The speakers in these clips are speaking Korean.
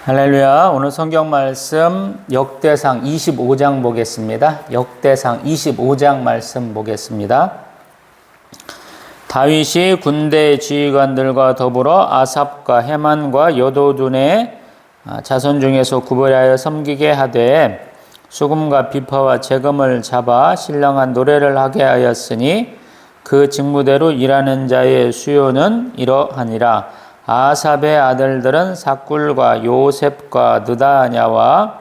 할렐루야. 오늘 성경 말씀 역대상 25장 보겠습니다. 역대상 25장 말씀 보겠습니다. 다윗이 군대 지휘관들과 더불어 아삽과 헤만과 여도둔의 자손 중에서 구별하여 섬기게 하되 수금과 비파와 재금을 잡아 신령한 노래를 하게 하였으니 그 직무대로 일하는 자의 수요는 이러하니라. 아삽의 아들들은 삭굴과 요셉과 느다냐와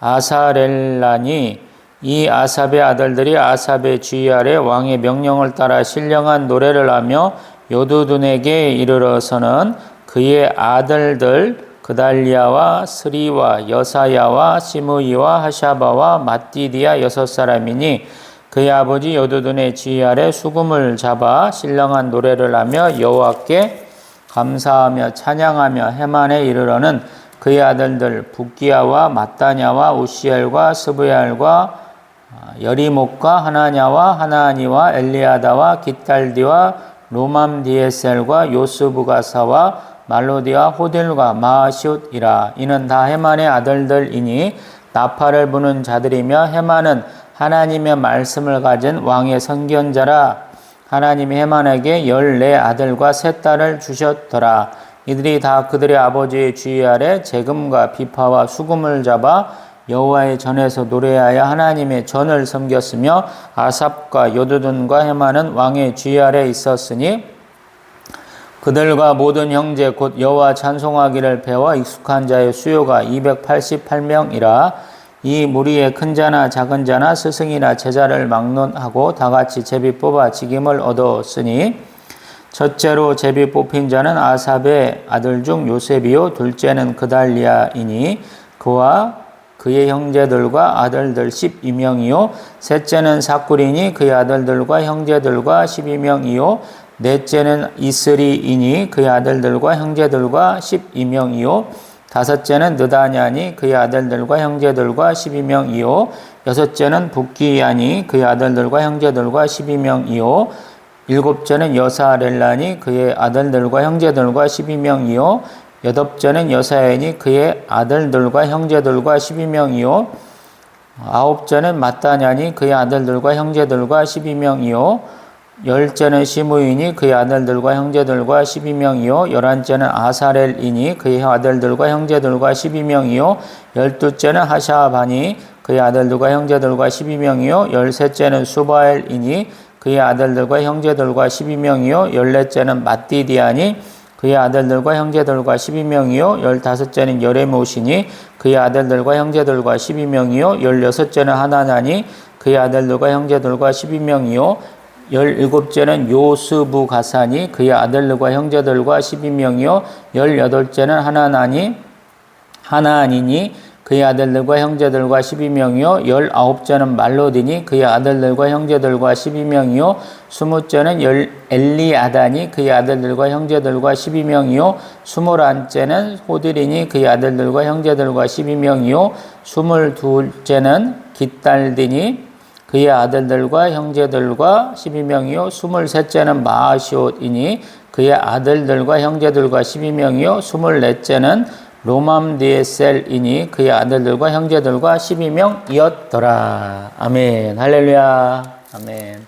아사렐라니 이 아삽의 아들들이 아삽의 지휘 아래 왕의 명령을 따라 신령한 노래를 하며 여두둔에게 이르러서는 그의 아들들 그달리아와 스리와 여사야와 시므이와 하샤바와 맏디디아 6사람이니 그의 아버지 여두둔의 지휘 아래 수금을 잡아 신령한 노래를 하며 여호와께 감사하며 찬양하며 헤만에 이르러는 그의 아들들 붓기야와 mat다냐와 우시엘과 스브얄과 여리목과 하나냐와 하나니와 엘리아다와 깃달디와 로맘디에셀과 요스부가사와 말로디와 호딜과 마아시옷이라. 이는 다 헤만의 아들들이니 나팔을 부는 자들이며 헤만은 하나님의 말씀을 가진 왕의 선견자라. 하나님이 헤만에게 14아들과 3딸을 주셨더라. 이들이 다 그들의 아버지의 지휘 아래 재금과 비파와 수금을 잡아 여호와의 전에서 노래하여 하나님의 전을 섬겼으며 아삽과 여두둔과 헤만은 왕의 지휘 아래 있었으니 그들과 모든 형제 곧 여호와 찬송하기를 배워 익숙한 자의 수요가 288명이라. 이 무리의 큰 자나 작은 자나 스승이나 제자를 막론하고 다같이 제비 뽑아 직임을 얻었으니 첫째로 제비 뽑힌 자는 아삽의 아들 중 요셉이요 둘째는 그달리아이니 그와 그의 형제들과 아들들 12명이요 셋째는 삭굴이니 그의 아들들과 형제들과 12명이요 넷째는 이스리이니 그의 아들들과 형제들과 12명이요 다섯째는 느다냐니 그의 아들들과 형제들과 12명이요 여섯째는 붓기야니 그의 아들들과 형제들과 12명이요 일곱째는 여사렐라니 그의 아들들과 형제들과 12명이요 여덟째는 여사야니 그의 아들들과 형제들과 12명이요 아홉째는 mat다냐니 그의 아들들과 형제들과 12명이요 열째는 시므이니 그의 아들들과 형제들과 12명이요 열한째는 아사렐이니 그의 아들들과 형제들과 12명이요 열두째는 하샤바니 그의 아들들과 형제들과 12명이요 열셋째는 수바엘이니 그의 아들들과 형제들과 12명이요 열넷째는 맏디디아니 그의 아들들과 형제들과 12명이요 열다섯째는 여레못이니 그의 아들들과 형제들과 12명이요 열여섯째는 하나냐니 그의 아들들과 형제들과 12명이요 17째는 요스부가사니 그의 아들들과 형제들과 12명이요 18째는 하나니니 그의 아들들과 형제들과 12명이요 19째는 말로디니 그의 아들들과 형제들과 12명이요 20째는 엘리아다니 그의 아들들과 형제들과 12명이요 21째는 호딜이니 그의 아들들과 형제들과 12명이요 22째는 깃달디니 그의 아들들과 형제들과 12명이요 23째는 마아시옷이니 그의 아들들과 형제들과 12명이요 24째는 로맘디에셀이니 그의 아들들과 형제들과 12명이었더라. 아멘. 할렐루야. 아멘.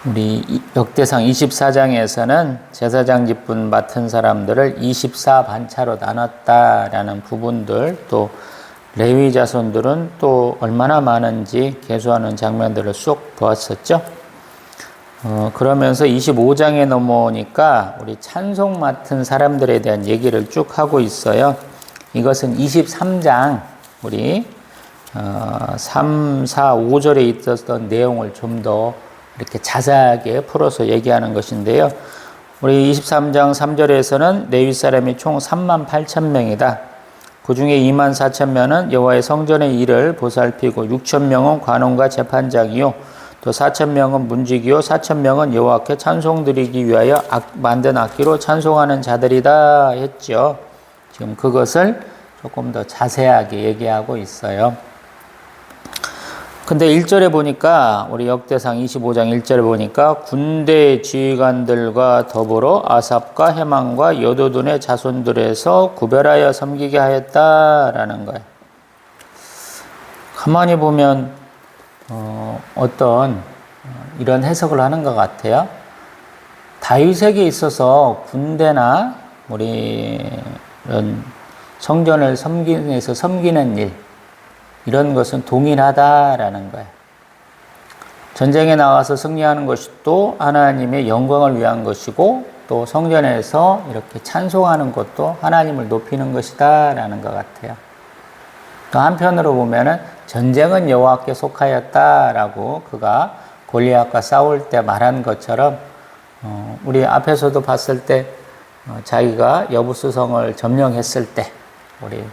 우리 역대상 24장에서는 제사장 직분 맡은 사람들을 24반차로 나눴다라는 부분들, 또 레위 자손들은 또 얼마나 많은지 계수하는 장면들을 쏙 보았었죠. 그러면서 25장에 넘어오니까 우리 찬송 맡은 사람들에 대한 얘기를 쭉 하고 있어요. 이것은 23장 우리 3, 4, 5절에 있었던 내용을 좀 더 이렇게 자세하게 풀어서 얘기하는 것인데요. 우리 23장 3절에서는 레위 사람이 총 38,000명이다. 그 중에 24,000명은 여호와의 성전의 일을 보살피고 6,000명은 관원과 재판장이요 또 4,000명은 문지기요 4,000명은 여호와께 찬송 드리기 위하여 만든 악기로 찬송하는 자들이다 했죠. 지금 그것을 조금 더 자세하게 얘기하고 있어요. 근데 1절에 보니까 우리 역대상 25장 1절에 보니까 군대 지휘관들과 더불어 아삽과 헤만과 여도둔의 자손들에서 구별하여 섬기게 하였다라는 거예요. 가만히 보면 어떤 이런 해석을 하는 것 같아요. 다윗에게 있어서 군대나 우리 이런 성전을 섬기는 일, 이런 것은 동일하다라는 거예요. 전쟁에 나가서 승리하는 것도 하나님의 영광을 위한 것이고, 또 성전에서 이렇게 찬송하는 것도 하나님을 높이는 것이다라는 것 같아요. 또 한편으로 보면은 전쟁은 여호와께 속하였다라고 그가 골리앗과 싸울 때 말한 것처럼, 우리 앞에서도 봤을 때 자기가 여부수성을 점령했을 때 우리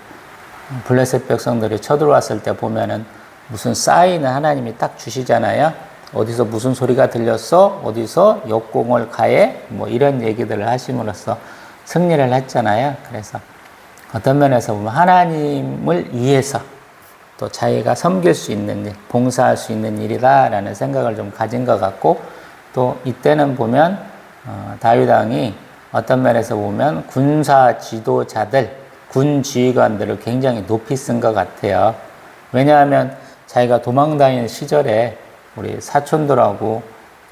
블레셋 백성들이 쳐들어왔을 때 보면은 무슨 사인을 하나님이 딱 주시잖아요. 어디서 무슨 소리가 들렸어? 어디서 역공을 가해? 뭐 이런 얘기들을 하심으로써 승리를 했잖아요. 그래서 어떤 면에서 보면 하나님을 위해서 또 자기가 섬길 수 있는 일, 봉사할 수 있는 일이다라는 생각을 좀 가진 것 같고, 또 이때는 보면 다윗 왕이 어떤 면에서 보면 군사 지도자들, 군 지휘관들을 굉장히 높이 쓴 것 같아요. 왜냐하면 자기가 도망다니는 시절에 우리 사촌들하고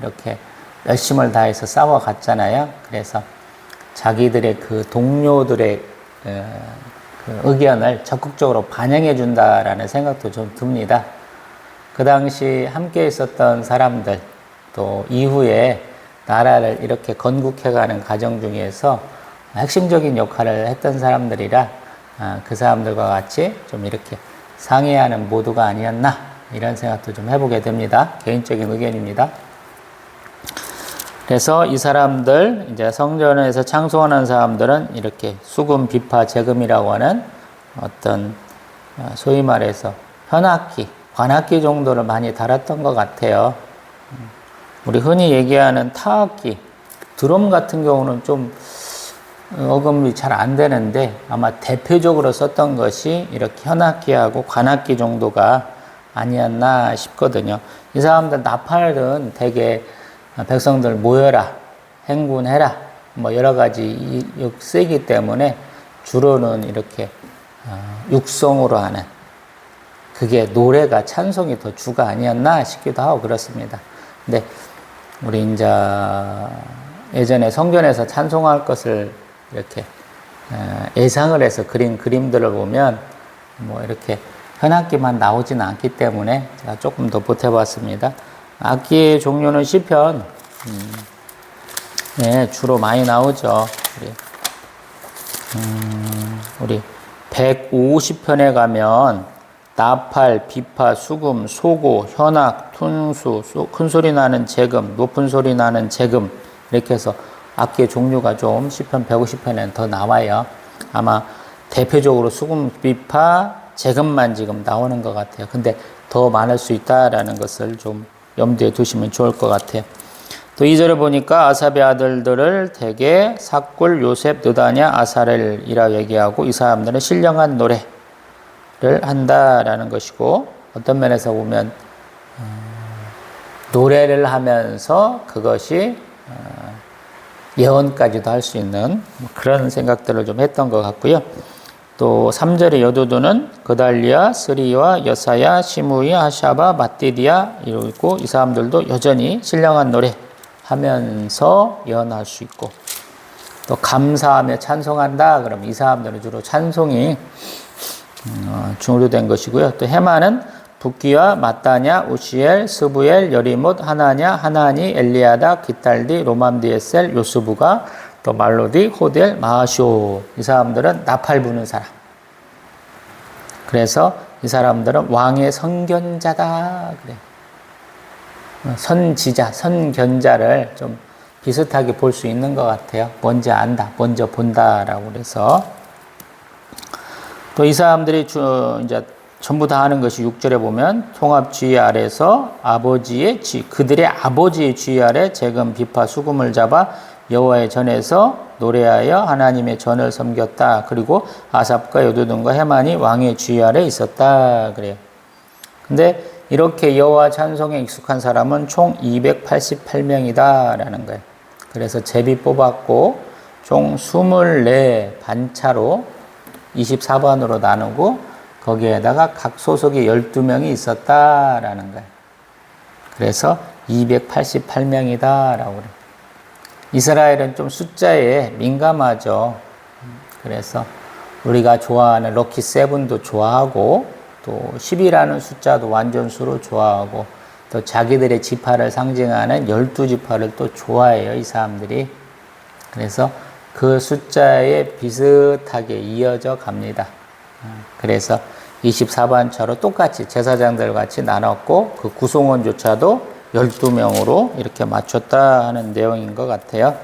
이렇게 열심을 다해서 싸워갔잖아요. 그래서 자기들의 그 동료들의 그 의견을 적극적으로 반영해 준다라는 생각도 좀 듭니다. 그 당시 함께 있었던 사람들, 또 이후에 나라를 이렇게 건국해가는 과정 중에서 핵심적인 역할을 했던 사람들이라 그 사람들과 같이 좀 이렇게 상의하는 모두가 아니었나, 이런 생각도 좀 해보게 됩니다. 개인적인 의견입니다. 그래서 이 사람들, 이제 성전에서 찬송하는 사람들은 이렇게 수금, 비파, 제금이라고 하는 어떤 소위 말해서 현악기, 관악기 정도를 많이 달았던 것 같아요. 우리 흔히 얘기하는 타악기, 드럼 같은 경우는 좀 어금이 잘 안 되는데 아마 대표적으로 썼던 것이 이렇게 현악기하고 관악기 정도가 아니었나 싶거든요. 이 사람들 나팔은 되게 백성들 모여라, 행군해라, 뭐 여러 가지 쓰이기 때문에 주로는 이렇게 육성으로 하는, 그게 노래가 찬송이 더 주가 아니었나 싶기도 하고 그렇습니다. 근데 우리 이제 예전에 성전에서 찬송할 것을 이렇게 예상을 해서 그린 그림들을 보면 뭐 이렇게 현악기만 나오지는 않기 때문에 제가 조금 더 보태봤습니다. 악기의 종류는 시편, 네, 주로 많이 나오죠. 우리 150편에 가면 나팔, 비파, 수금, 소고, 현악, 툰수, 큰 소리 나는 제금, 높은 소리 나는 제금, 이렇게 해서 악기의 종류가 좀 시편 150편에는 더 나와요. 아마 대표적으로 수금, 비파, 제금만 지금 나오는 것 같아요. 근데 더 많을 수 있다라는 것을 좀 염두에 두시면 좋을 것 같아요. 또 2절에 보니까 아삽의 아들들을 대개 삭굴, 요셉, 느다냐, 아사렐이라 얘기하고, 이 사람들은 신령한 노래를 한다라는 것이고, 어떤 면에서 보면 노래를 하면서 그것이 예언까지도 할 수 있는 그런 생각들을 좀 했던 것 같고요. 또 3절의 여도두는 그달리아, 스리와 여사야, 시므이, 하샤바, 마띠디아 이러고 있고, 이 사람들도 여전히 신령한 노래 하면서 예언할 수 있고, 또 감사하며 찬송한다 그러면 이 사람들은 주로 찬송이 중으로 된 것이고요. 또 헤만은 붓기와 마따냐, 우시엘, 스부엘, 여리못, 하나냐, 하나니, 엘리아다, 기탈디, 로맘디에셀, 요스부가, 또 말로디, 호델, 마하쇼, 이 사람들은 나팔 부는 사람. 그래서 이 사람들은 왕의 선견자다 그래. 선지자, 선견자를 좀 비슷하게 볼 수 있는 것 같아요. 먼저 안다, 먼저 본다라고 그래서. 또 이 사람들이 이제 전부 다 하는 것이 6절에 보면 통합 지휘 아래서 아버지의 그들의 아버지의 지휘 아래 제금, 비파, 수금을 잡아 여호와의 전에서 노래하여 하나님의 전을 섬겼다. 그리고 아삽과 여두둔과 헤만이 왕의 지휘 아래 있었다 그래요. 근데 이렇게 여호와 찬송에 익숙한 사람은 총 288명이다라는 거예요. 그래서 제비 뽑았고 총 24 반차로 24반으로 나누고 거기에다가 각 소속이 12명이 있었다라는 거예요. 그래서 288명이다라고 그래요. 이스라엘은 좀 숫자에 민감하죠. 그래서 우리가 좋아하는 럭키 세븐도 좋아하고 또 10이라는 숫자도 완전수로 좋아하고 또 자기들의 지파를 상징하는 12지파를 또 좋아해요, 이 사람들이. 그래서 그 숫자에 비슷하게 이어져 갑니다. 그래서 24반차로 똑같이 제사장들 같이 나눴고 그 구성원조차도 12명으로 이렇게 맞췄다 하는 내용인 것 같아요.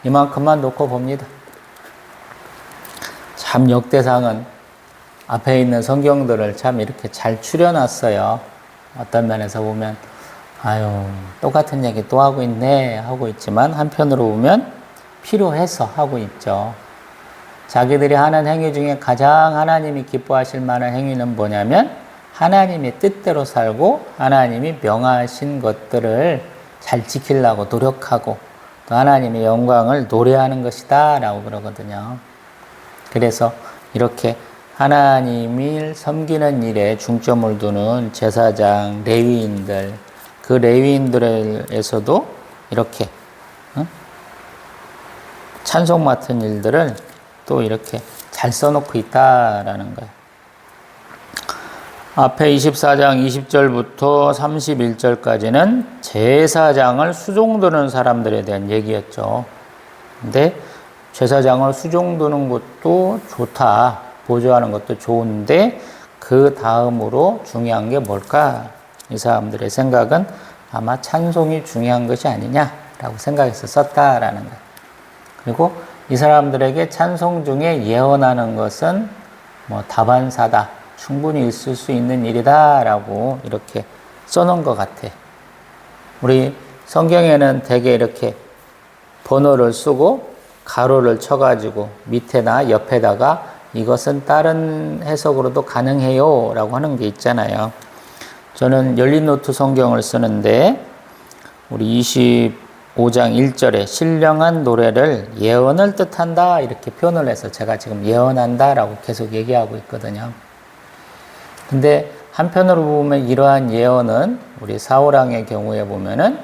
이만큼만 놓고 봅니다. 참 역대상은 앞에 있는 성경들을 참 이렇게 잘 추려놨어요. 어떤 면에서 보면 아유 똑같은 얘기 또 하고 있네 하고 있지만 한편으로 보면 필요해서 하고 있죠. 자기들이 하는 행위 중에 가장 하나님이 기뻐하실 만한 행위는 뭐냐면 하나님의 뜻대로 살고 하나님이 명하신 것들을 잘 지키려고 노력하고 또 하나님의 영광을 노래하는 것이다 라고 그러거든요. 그래서 이렇게 하나님을 섬기는 일에 중점을 두는 제사장, 레위인들, 그 레위인들에서도 이렇게 찬송 맡은 일들을 또 이렇게 잘 써놓고 있다라는 거예요. 앞에 24장 20절부터 31절까지는 제사장을 수종드는 사람들에 대한 얘기였죠. 근데 제사장을 수종드는 것도 좋다. 보조하는 것도 좋은데 그 다음으로 중요한 게 뭘까? 이 사람들의 생각은 아마 찬송이 중요한 것이 아니냐라고 생각해서 썼다라는 거예요. 그리고 이 사람들에게 찬송 중에 예언하는 것은 뭐 다반사다. 충분히 있을 수 있는 일이다라고 이렇게 써놓은 것 같아. 우리 성경에는 대개 이렇게 번호를 쓰고 가로를 쳐가지고 밑에나 옆에다가 이것은 다른 해석으로도 가능해요 라고 하는 게 있잖아요. 저는 열린노트 성경을 쓰는데 우리 25장 1절에 신령한 노래를 예언을 뜻한다 이렇게 표현을 해서 제가 지금 예언한다 라고 계속 얘기하고 있거든요. 근데 한편으로 보면 이러한 예언은 우리 사울왕의 경우에 보면은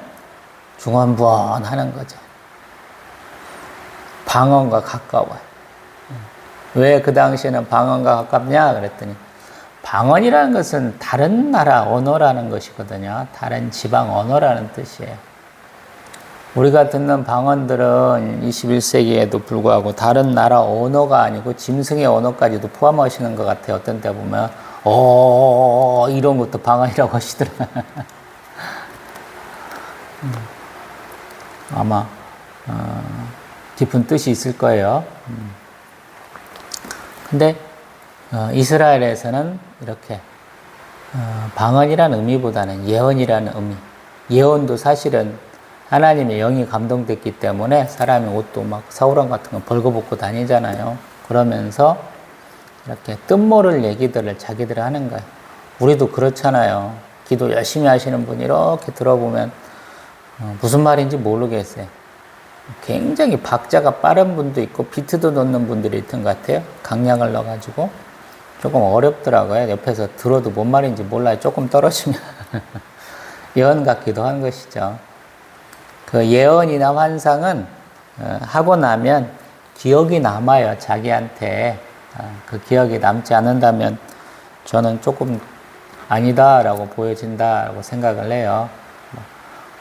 중언부언하는 거죠. 방언과 가까워요. 왜 그 당시에는 방언과 가깝냐 그랬더니 방언이라는 것은 다른 나라 언어라는 것이거든요. 다른 지방 언어라는 뜻이에요. 우리가 듣는 방언들은 21세기에도 불구하고 다른 나라 언어가 아니고 짐승의 언어까지도 포함하시는 것 같아요. 어떤 때 보면 이런 것도 방언이라고 하시더라. 아마 깊은 뜻이 있을 거예요. 근데 이스라엘에서는 이렇게 방언이라는 의미보다는 예언이라는 의미. 예언도 사실은 하나님의 영이 감동됐기 때문에 사람의 옷도 막 사울왕 같은 거 벌거벗고 다니잖아요. 그러면서 이렇게 뜻모를 얘기들을 자기들이 하는 거예요. 우리도 그렇잖아요. 기도 열심히 하시는 분 이렇게 들어보면 무슨 말인지 모르겠어요. 굉장히 박자가 빠른 분도 있고 비트도 넣는 분들이 있던 것 같아요. 강약을 넣어가지고 조금 어렵더라고요. 옆에서 들어도 뭔 말인지 몰라요. 조금 떨어지면 예언 같기도 한 것이죠. 그 예언이나 환상은 하고 나면 기억이 남아요. 자기한테. 그 기억이 남지 않는다면 저는 조금 아니다라고 보여진다라고 생각을 해요.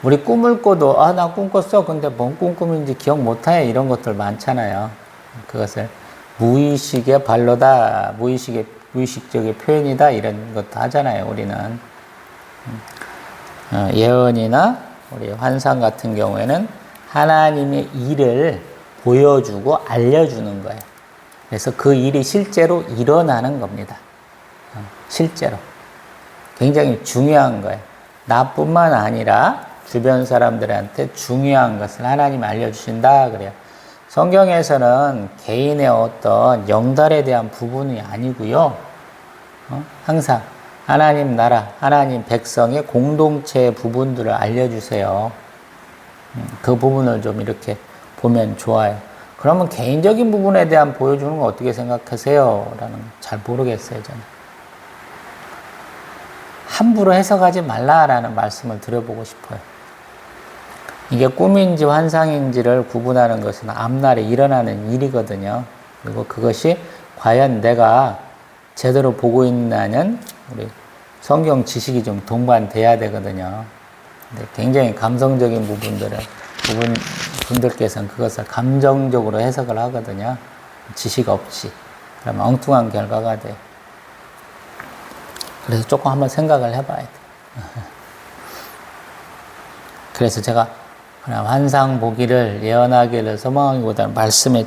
우리 꿈을 꿔도 나 꿈 꿨어. 근데 뭔 꿈인지 기억 못해. 이런 것들 많잖아요. 그것을 무의식의 발로다. 무의식적인 표현이다. 이런 것도 하잖아요. 우리는. 예언이나 우리 환상 같은 경우에는 하나님의 일을 보여주고 알려주는 거예요. 그래서 그 일이 실제로 일어나는 겁니다. 실제로. 굉장히 중요한 거예요. 나뿐만 아니라 주변 사람들한테 중요한 것을 하나님이 알려주신다 그래요. 성경에서는 개인의 어떤 영달에 대한 부분이 아니고요. 항상 하나님 나라, 하나님 백성의 공동체 부분들을 알려주세요. 그 부분을 좀 이렇게 보면 좋아요. 그러면 개인적인 부분에 대한 보여주는 거 어떻게 생각하세요? 라는 잘 모르겠어요, 저는. 함부로 해석하지 말라라는 말씀을 드려보고 싶어요. 이게 꿈인지 환상인지를 구분하는 것은 앞날에 일어나는 일이거든요. 그리고 그것이 과연 내가 제대로 보고 있나는 우리 성경 지식이 좀 동반돼야 되거든요. 근데 굉장히 감성적인 분들께서는 그것을 감정적으로 해석을 하거든요. 지식 없이. 그러면 엉뚱한 결과가 돼요. 그래서 조금 한번 생각을 해봐야 돼요. 그래서 제가 그냥 환상 보기를 예언하기를 소망하기보다는 말씀에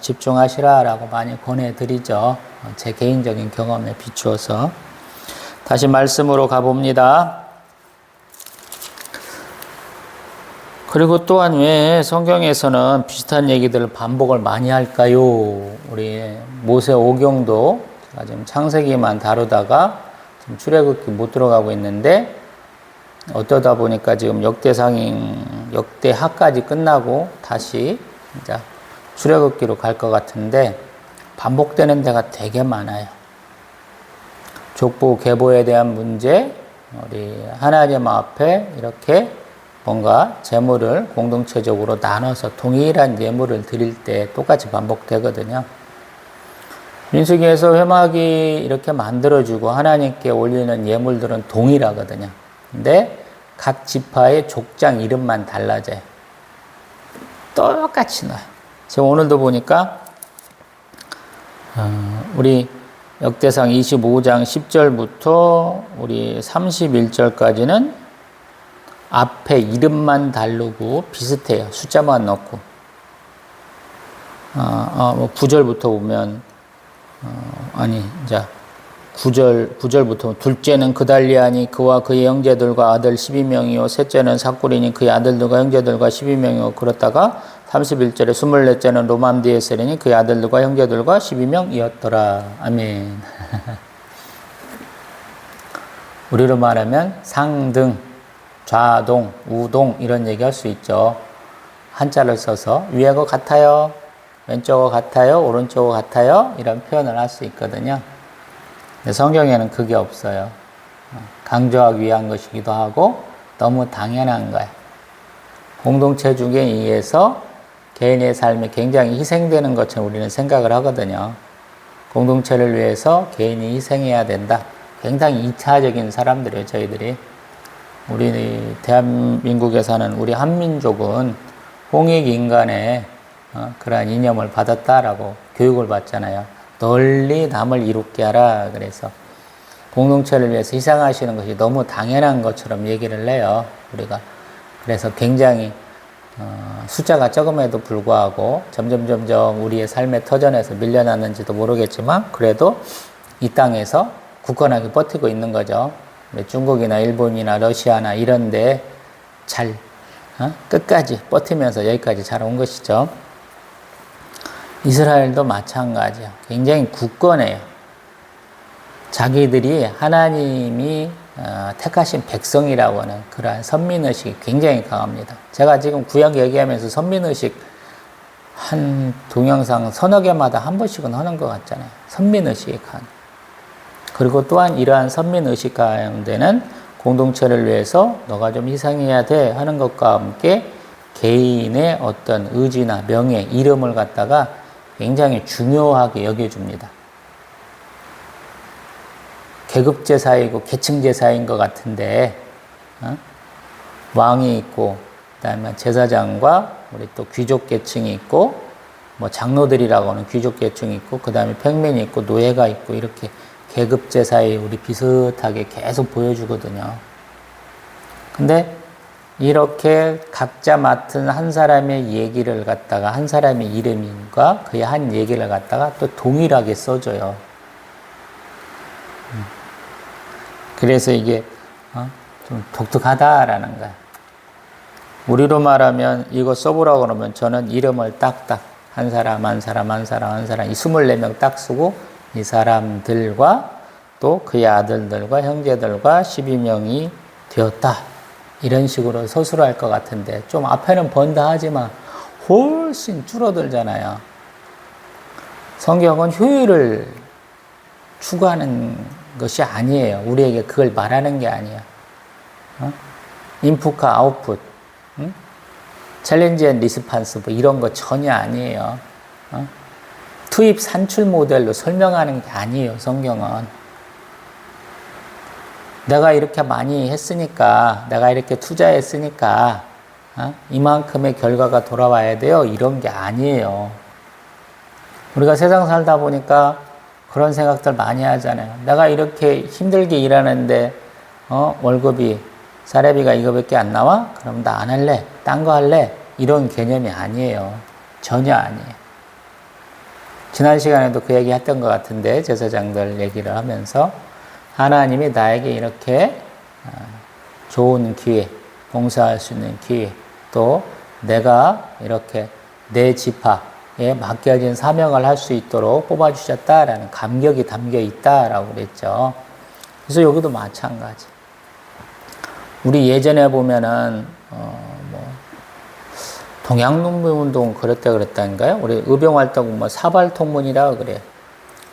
집중하시라라고 많이 권해드리죠. 제 개인적인 경험에 비추어서. 다시 말씀으로 가봅니다. 그리고 또한 왜 성경에서는 비슷한 얘기들을 반복을 많이 할까요? 우리 모세 오경도 제가 지금 창세기만 다루다가 지금 출애굽기 못 들어가고 있는데 어쩌다 보니까 지금 역대하까지 끝나고 다시 이제 출애굽기로 갈 것 같은데 반복되는 데가 되게 많아요. 족보 계보에 대한 문제, 우리 하나님 앞에 이렇게 뭔가 재물을 공동체적으로 나눠서 동일한 예물을 드릴 때 똑같이 반복되거든요. 민수기에서 회막이 이렇게 만들어주고 하나님께 올리는 예물들은 동일하거든요. 근데 각 지파의 족장 이름만 달라져요. 똑같이 나요. 제가 오늘도 보니까 우리 역대상 25장 10절부터 우리 31절까지는 앞에 이름만 다르고 비슷해요. 숫자만 넣고. 9절부터 보면, 이제 9절부터 둘째는 그달리아니 그와 그의 형제들과 아들 12명이요. 셋째는 삭굴이니 그의 아들들과 형제들과 12명이요. 그렇다가 31절에 24째는 로맘디에셀이니 그의 아들들과 형제들과 12명이었더라. 아멘. 우리로 말하면 상등, 좌동, 우동 이런 얘기 할 수 있죠. 한자를 써서 위에 거 같아요, 왼쪽 거 같아요, 오른쪽 거 같아요 이런 표현을 할 수 있거든요. 근데 성경에는 그게 없어요. 강조하기 위한 것이기도 하고 너무 당연한 거예요. 공동체 중에 의해서 개인의 삶이 굉장히 희생되는 것처럼 우리는 생각을 하거든요. 공동체를 위해서 개인이 희생해야 된다. 굉장히 이타적인 사람들이에요, 저희들이. 우리 대한민국에 사는 우리 한민족은 홍익인간의 그러한 이념을 받았다라고 교육을 받잖아요. 널리 남을 이롭게 하라. 그래서 공동체를 위해서 희생하시는 것이 너무 당연한 것처럼 얘기를 해요, 우리가. 그래서 굉장히 숫자가 적음에도 불구하고 점점 우리의 삶의 터전에서 밀려났는지도 모르겠지만 그래도 이 땅에서 굳건하게 버티고 있는 거죠. 중국이나 일본이나 러시아나 이런데 잘 끝까지 버티면서 여기까지 잘 온 것이죠. 이스라엘도 마찬가지예요. 굉장히 굳건해요. 자기들이 하나님이 택하신 백성이라고 하는 그러한 선민의식이 굉장히 강합니다. 제가 지금 구약 얘기하면서 선민의식 한 동영상 서너 개마다 한 번씩은 하는 것 같잖아요. 선민의식이 강. 그리고 또한 이러한 선민의식 가운데는 공동체를 위해서 너가 좀 희생해야 돼 하는 것과 함께 개인의 어떤 의지나 명예, 이름을 갖다가 굉장히 중요하게 여겨줍니다. 계급제사이고 계층제사인 것 같은데 왕이 있고 그다음에 제사장과 우리 또 귀족 계층이 있고 뭐 장로들이라고 하는 귀족 계층이 있고 그다음에 평민이 있고 노예가 있고 이렇게 계급제사에 우리 비슷하게 계속 보여주거든요. 근데 이렇게 각자 맡은 한 사람의 얘기를 갖다가 한 사람의 이름과 그의 한 얘기를 갖다가 또 동일하게 써줘요. 그래서 이게 좀 독특하다라는 거야. 우리로 말하면 이거 써보라고 그러면 저는 이름을 딱딱 한 사람 이 24명 딱 쓰고 이 사람들과 이삭도 그의 아들들과 형제들과 12명이 되었다. 이런 식으로 서술할 것 같은데 좀 앞에는 번다 하지만 훨씬 줄어들잖아요. 성경은 효율을 추구하는 것이 아니에요. 우리에게 그걸 말하는 게 아니야. 인풋과 아웃풋, 챌린지 앤 리스판스 뭐 이런 거 전혀 아니에요. 투입 산출 모델로 설명하는 게 아니에요. 성경은. 내가 이렇게 많이 했으니까, 내가 이렇게 투자했으니까 이만큼의 결과가 돌아와야 돼요. 이런 게 아니에요. 우리가 세상 살다 보니까 그런 생각들 많이 하잖아요. 내가 이렇게 힘들게 일하는데 월급이 사례비가 이거밖에 안 나와? 그럼 나 안 할래. 딴 거 할래. 이런 개념이 아니에요. 전혀 아니에요. 지난 시간에도 그 얘기 했던 것 같은데 제사장들 얘기를 하면서 하나님이 나에게 이렇게 좋은 기회, 봉사할 수 있는 기회, 또 내가 이렇게 내 지파에 맡겨진 사명을 할 수 있도록 뽑아주셨다라는 감격이 담겨 있다라고 그랬죠. 그래서 여기도 마찬가지. 우리 예전에 보면은 동양농민운동 그랬다 그랬다는가요? 우리 의병활동 사발통문이라고 그래요.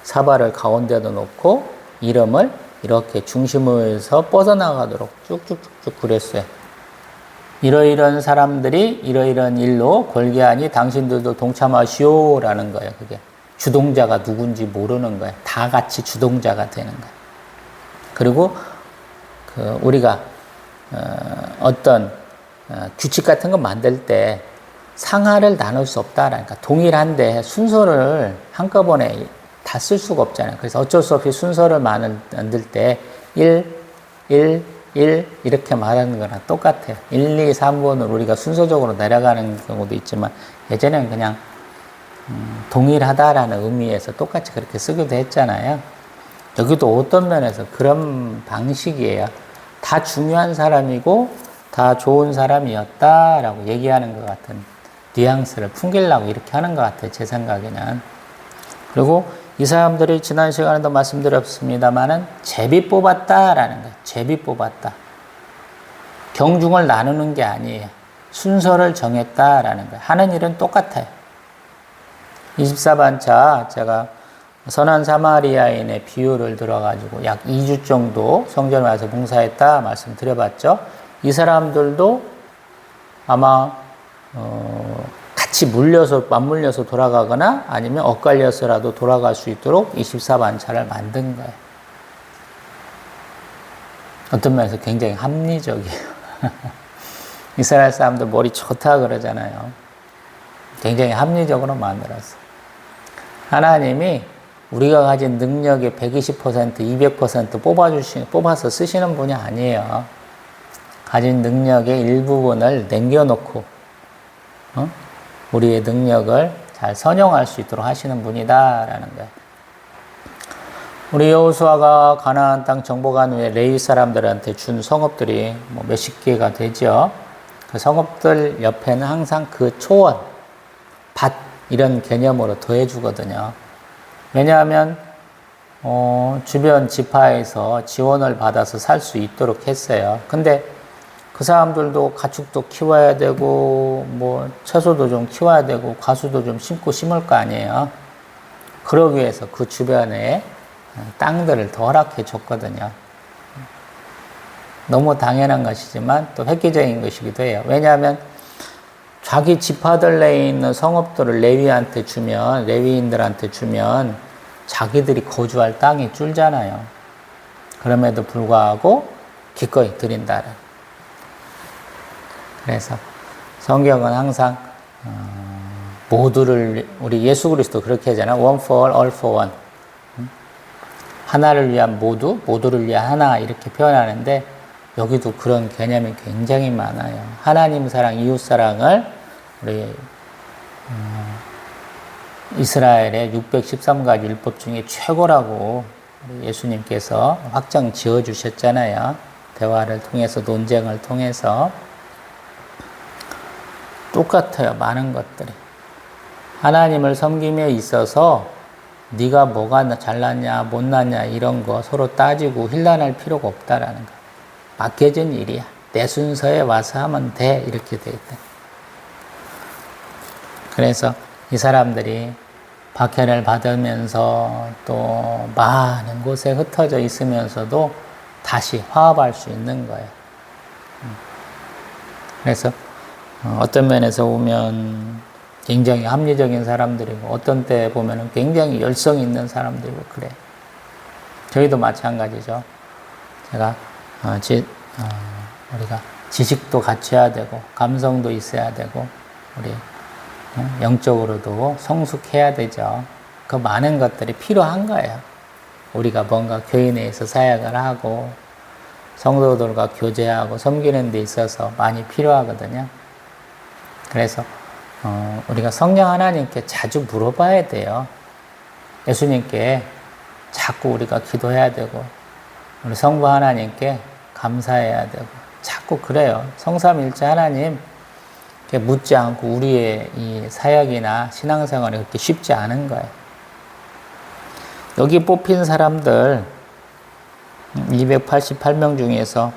사발을 가운데도 놓고 이름을 이렇게 중심에서 뻗어나가도록 쭉쭉쭉쭉 그랬어요. 이러이런 사람들이 이러이런 일로 골기하니 당신들도 동참하시오라는 거예요. 그게 주동자가 누군지 모르는 거예요. 다 같이 주동자가 되는 거예요. 그리고 우리가 어떤 규칙 같은 거 만들 때 상하를 나눌 수 없다라니까. 동일한데 순서를 한꺼번에 다 쓸 수가 없잖아요. 그래서 어쩔 수 없이 순서를 만들 때 1, 1, 1 이렇게 말하는 거랑 똑같아요. 1, 2, 3번을 우리가 순서적으로 내려가는 경우도 있지만 예전에는 그냥 동일하다라는 의미에서 똑같이 그렇게 쓰기도 했잖아요. 여기도 어떤 면에서 그런 방식이에요. 다 중요한 사람이고 다 좋은 사람이었다라고 얘기하는 것 같은 뉘앙스를 풍기려고 이렇게 하는 것 같아요. 제 생각에는. 그리고 이 사람들이 지난 시간에도 말씀드렸습니다만은 제비 뽑았다라는 거예요. 제비 뽑았다. 경중을 나누는 게 아니에요. 순서를 정했다라는 거예요. 하는 일은 똑같아요. 24반차 제가 선한 사마리아인의 비유를 들어가지고 약 2주 정도 성전에 와서 봉사했다 말씀드려봤죠. 이 사람들도 아마 같이 맞물려서 돌아가거나 아니면 엇갈려서라도 돌아갈 수 있도록 24반차를 만든 거예요. 어떤 면에서 굉장히 합리적이에요. 이스라엘 사람들 머리 좋다 그러잖아요. 굉장히 합리적으로 만들었어요. 하나님이 우리가 가진 능력의 120%, 200% 뽑아서 쓰시는 분이 아니에요. 가진 능력의 일부분을 남겨놓고 우리의 능력을 잘 선용할 수 있도록 하시는 분이다라는 거예요. 우리 여호수아가 가나안 땅 정복한 후에 레위 사람들한테 준 성읍들이 몇십 개가 되죠. 그 성읍들 옆에는 항상 그 초원, 밭 이런 개념으로 더해주거든요. 왜냐하면 주변 지파에서 지원을 받아서 살 수 있도록 했어요. 근데 그 사람들도 가축도 키워야 되고 채소도 좀 키워야 되고 과수도 좀 심을 거 아니에요. 그러기 위해서 그 주변에 땅들을 더 허락해 줬거든요. 너무 당연한 것이지만 또 획기적인 것이기도 해요. 왜냐하면 자기 지파들 내에 있는 성읍들을 레위인들한테 주면 자기들이 거주할 땅이 줄잖아요. 그럼에도 불구하고 기꺼이 드린다는. 그래서 성경은 항상 모두를 우리 예수 그리스도 그렇게 하잖아요. One for all, all for one. 하나를 위한 모두를 위한 하나 이렇게 표현하는데 여기도 그런 개념이 굉장히 많아요. 하나님 사랑, 이웃 사랑을 우리 이스라엘의 613가지 율법 중에 최고라고 예수님께서 확정 지어 주셨잖아요. 대화를 통해서 논쟁을 통해서 똑같아요. 많은 것들이. 하나님을 섬김에 있어서 네가 뭐가 잘났냐 못났냐 이런 거 서로 따지고 힐난할 필요가 없다라는 거. 맡겨진 일이야. 내 순서에 와서 하면 돼. 이렇게 돼 있다. 그래서 이 사람들이 박해를 받으면서 또 많은 곳에 흩어져 있으면서도 다시 화합할 수 있는 거예요. 그래서 어떤 면에서 보면 굉장히 합리적인 사람들이고 어떤 때 보면 굉장히 열성 있는 사람들이고 그래. 저희도 마찬가지죠. 제가 우리가 지식도 갖춰야 되고 감성도 있어야 되고 우리 영적으로도 성숙해야 되죠. 그 많은 것들이 필요한 거예요. 우리가 뭔가 교회 내에서 사역을 하고 성도들과 교제하고 섬기는 데 있어서 많이 필요하거든요. 그래서 우리가 성령 하나님께 자주 물어봐야 돼요. 예수님께 자꾸 우리가 기도해야 되고 우리 성부 하나님께 감사해야 되고 자꾸 그래요. 성삼일체 하나님 묻지 않고 우리의 이 사역이나 신앙생활이 그렇게 쉽지 않은 거예요. 여기 뽑힌 사람들 288명 중에서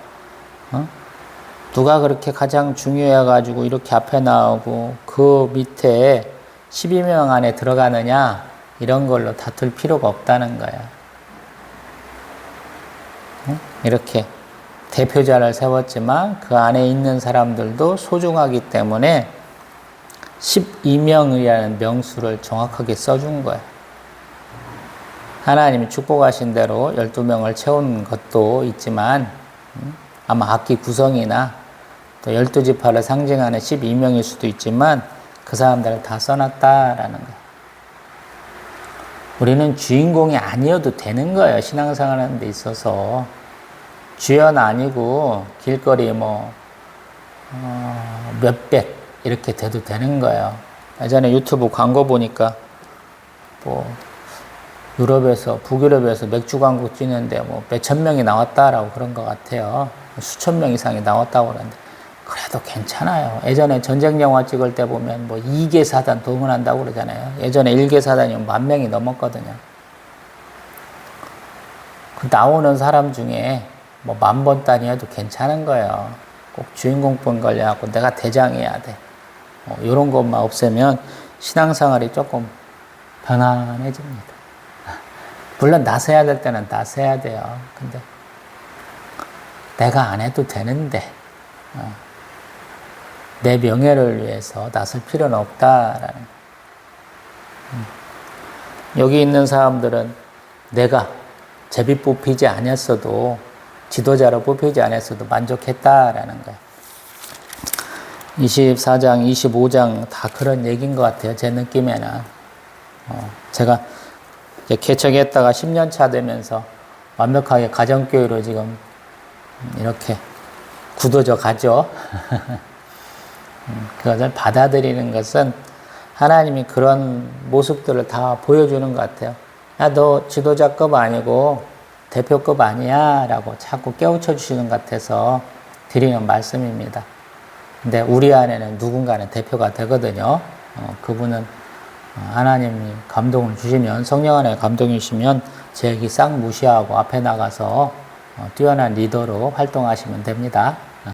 누가 그렇게 가장 중요해가지고 이렇게 앞에 나오고 그 밑에 12명 안에 들어가느냐 이런 걸로 다툴 필요가 없다는 거예요. 이렇게 대표자를 세웠지만 그 안에 있는 사람들도 소중하기 때문에 12명이라는 명수를 정확하게 써준 거예요. 하나님이 축복하신 대로 12명을 채운 것도 있지만 아마 악기 구성이나 또 12지파를 상징하는 12명일 수도 있지만 그 사람들을 다 써놨다라는 거예요. 우리는 주인공이 아니어도 되는 거예요. 신앙생활 하는 데 있어서. 주연 아니고 길거리 몇백 이렇게 돼도 되는 거예요. 예전에 유튜브 광고 보니까 유럽에서 북유럽에서 맥주 광고 찍는데 몇천 명이 나왔다라고 그런 것 같아요. 수천 명 이상이 나왔다고 그러는데 그래도 괜찮아요. 예전에 전쟁 영화 찍을 때 보면 2개 사단 동원한다고 그러잖아요. 예전에 1개 사단이면 10,000명이 넘었거든요. 그 나오는 사람 중에 10,000번 단위여도 괜찮은 거예요. 꼭 주인공뿐 걸려갖고 내가 대장해야 돼. 이런 것만 없애면 신앙생활이 조금 편안해집니다. 물론 나서야 될 때는 나서야 돼요. 근데 내가 안 해도 되는데 내 명예를 위해서 나설 필요는 없다라는. 여기 있는 사람들은 내가 제비 뽑히지 않았어도 지도자로 뽑히지 않았어도 만족했다라는 거예요. 24장, 25장 다 그런 얘기인 것 같아요. 제 느낌에는. 제가 이제 개척했다가 10년 차 되면서 완벽하게 가정교회로 지금 이렇게 굳어져 가죠. 그것을 받아들이는 것은 하나님이 그런 모습들을 다 보여주는 것 같아요. 야, 너 지도자급 아니고 대표급 아니야 라고 자꾸 깨우쳐 주시는 것 같아서 드리는 말씀입니다. 근데 우리 안에는 누군가는 대표가 되거든요. 그분은 하나님이 감동을 주시면, 성령 안에 감동이 주시면 제 얘기 싹 무시하고 앞에 나가서 뛰어난 리더로 활동하시면 됩니다.